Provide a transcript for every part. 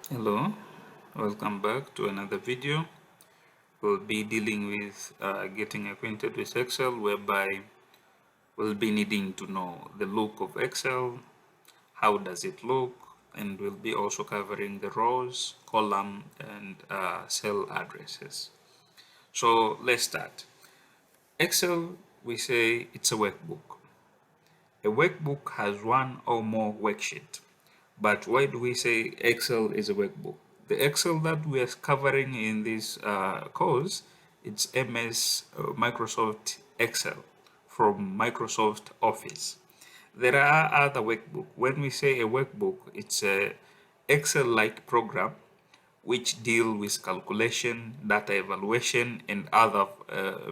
Hello, welcome back to another video. We'll be dealing with getting acquainted with Excel, whereby we'll be needing to know the look of Excel, how does it look, and we'll be also covering the rows, column, and cell addresses. So let's start. Excel, we say it's a workbook. A workbook has one or more worksheets. But why do we say Excel is a workbook? The Excel that we are covering in this course, it's MS Microsoft Excel from Microsoft Office. There are other workbook. When we say a workbook, it's a Excel-like program which deal with calculation, data evaluation, and other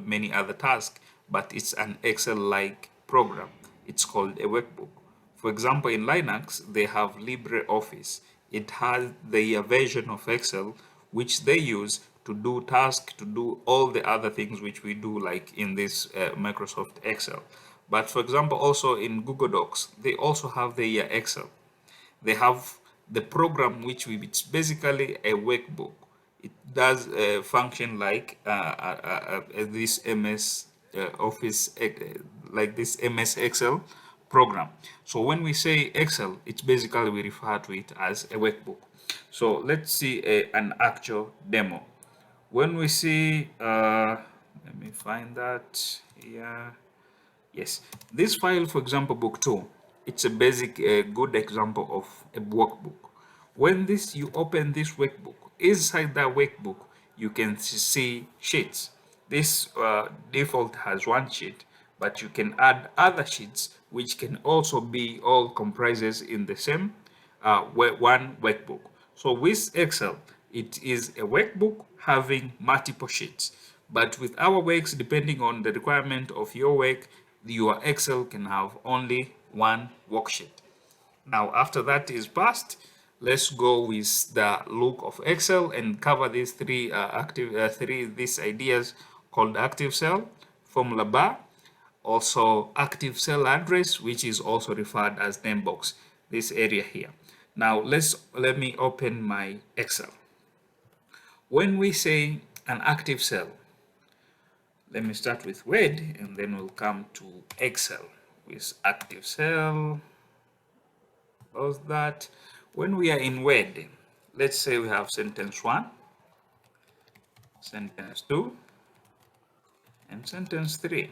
many other tasks. But it's an Excel-like program. It's called a workbook. For example, in Linux, they have LibreOffice. It has their version of Excel, which they use to do tasks, to do all the other things which we do, like in this Microsoft Excel. But for example, also in Google Docs, they also have their Excel. They have the program which it's basically a workbook. It does function like this MS Office, like this MS Excel program. So when we say Excel, it's basically we refer to it as a workbook. So let's see an actual demo. When we see, let me find that here. Yes, this file, for example, book 2, it's a basic, good example of a workbook. When you open this workbook, inside that workbook, you can see sheets. This default has one sheet, but you can add other sheets, which can also be all comprises in the same one workbook. So with Excel, it is a workbook having multiple sheets. But with our works, depending on the requirement of your work, your Excel can have only one worksheet. Now, after that is passed, let's go with the look of Excel and cover these these ideas called active cell, formula bar, also active cell address, which is also referred as name box, this area here. Now let me open my Excel. When we say an active cell, let me start with Word and then we'll come to Excel with active cell. Close that. When we are in Word, let's say we have sentence 1, sentence 2, and sentence 3.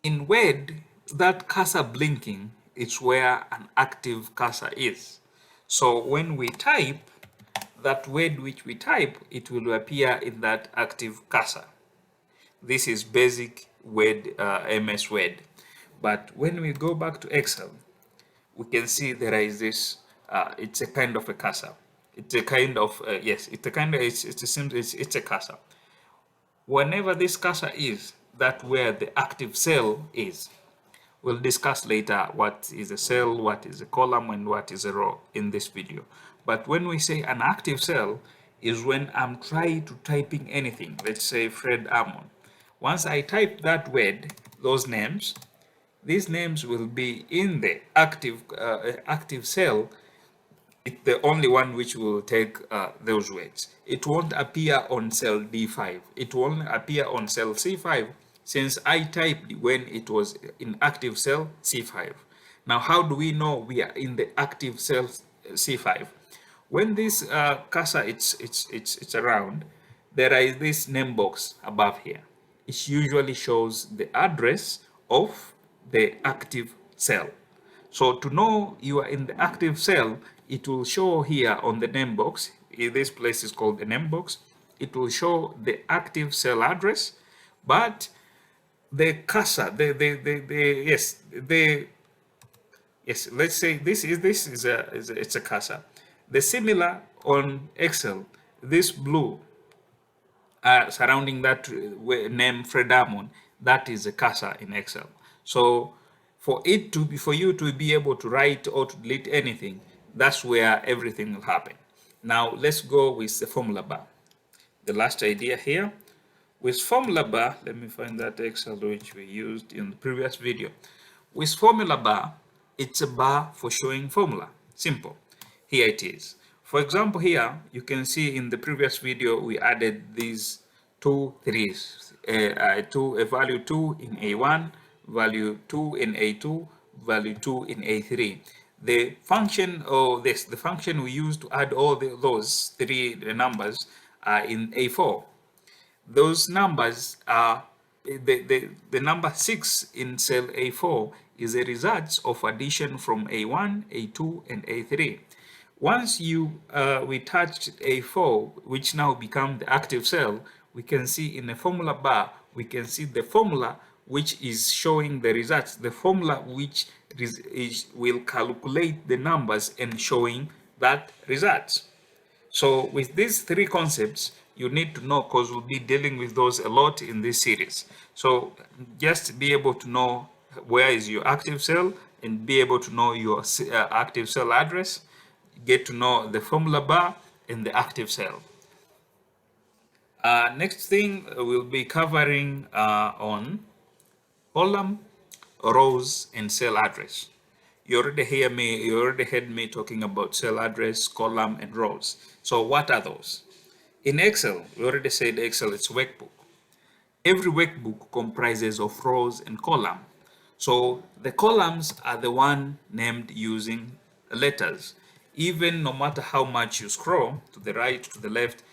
In Word, that cursor blinking is where an active cursor is. So when we type, that word which we type, it will appear in that active cursor. This is basic Word, MS Word. But when we go back to Excel, we can see there is this, it's a kind of a cursor. It's a kind of, yes, it's a kind of, it's a cursor. Whenever this cursor is, that where the active cell is. We'll discuss later what is a cell, what is a column, and what is a row in this video. But when we say an active cell is when I'm trying to typing anything, let's say Fred Amon. Once I type that word, those names, these names will be in the active cell. It's the only one which will take those words. It won't appear on cell D5. It won't appear on cell C5 since I typed when it was in active cell C5. Now, how do we know we are in the active cell C5? When this cursor it's around, there is this name box above here. It usually shows the address of the active cell. So to know you are in the active cell, it will show here on the name box. This place is called the name box. It will show the active cell address, but the cursor, yes, let's say this is it's a cursor. The similar on Excel, this blue surrounding that name Fred Amon, that is a cursor in Excel. So for you to be able to write or to delete anything, that's where everything will happen. Now let's go with the formula bar. The last idea here with formula bar, let me find that Excel which we used in the previous video. With formula bar, it's a bar for showing formula. Simple. here it is. For example, here you can see in the previous video we added these two threes, a value 2 in A1, value 2 in A2, value 2 in A3. The function the function we use to add all those three numbers are in A4. Those numbers are the number 6 in cell A4 is a result of addition from A1, A2, and A3. Once we touched A4, which now become the active cell, we can see in the formula bar, we can see the formula which is showing the results, the formula which will calculate the numbers and showing that results. So with these three concepts, you need to know, because we'll be dealing with those a lot in this series. So just be able to know where is your active cell and be able to know your active cell address, get to know the formula bar and the active cell. Next thing we'll be covering on column, rows, and cell address. You already heard me talking about cell address, column, and rows. So what are those? In Excel, we already said Excel is workbook. Every workbook comprises of rows and columns. So the columns are the one named using letters. Even no matter how much you scroll to the right, to the left,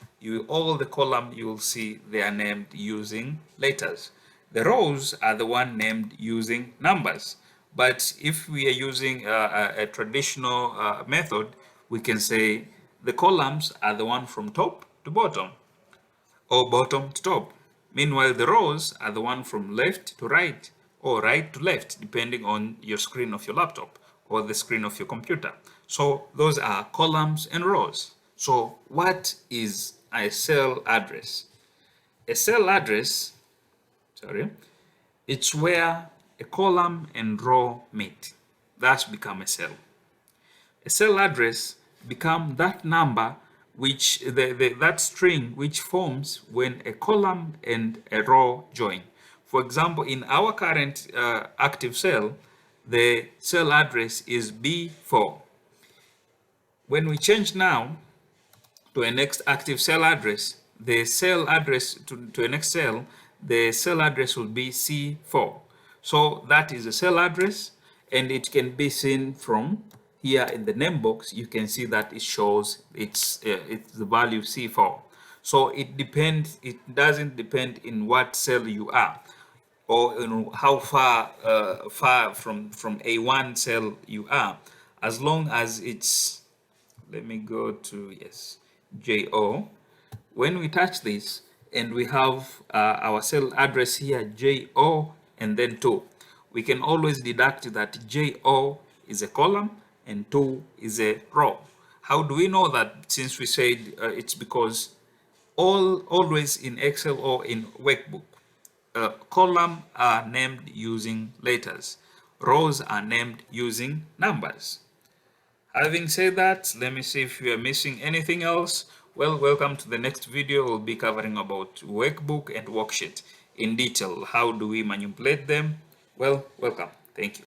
all the columns you will see they are named using letters. The rows are the one named using numbers. But if we are using a traditional method, we can say the columns are the one from top to bottom or bottom to top. Meanwhile, the rows are the one from left to right or right to left, depending on your screen of your laptop or the screen of your computer. So those are columns and rows. So what is a cell address? A cell address, it's where a column and row meet. That's become a cell. A cell address become that number which that string which forms when a column and a row join. For example, in our current active cell, the cell address is B4. When we change now to a next active cell address, the cell address to a next cell, the cell address will be C4. So that is a cell address, and it can be seen from here in the name box. You can see that it shows it's the value C4. So it doesn't depend in what cell you are, or how far from A1 cell you are, as long as it's, let me go to, yes, JO. When we touch this and we have our cell address here, JO and then 2, we can always deduct that JO is a column and 2 is a row. How do we know that? Since we said it's because always in Excel or in workbook, column are named using letters, rows are named using numbers. Having said that, let me see if we are missing anything else. Well, welcome to the next video. We'll be covering about workbook and worksheet in detail. How do we manipulate them? Well, welcome. Thank you.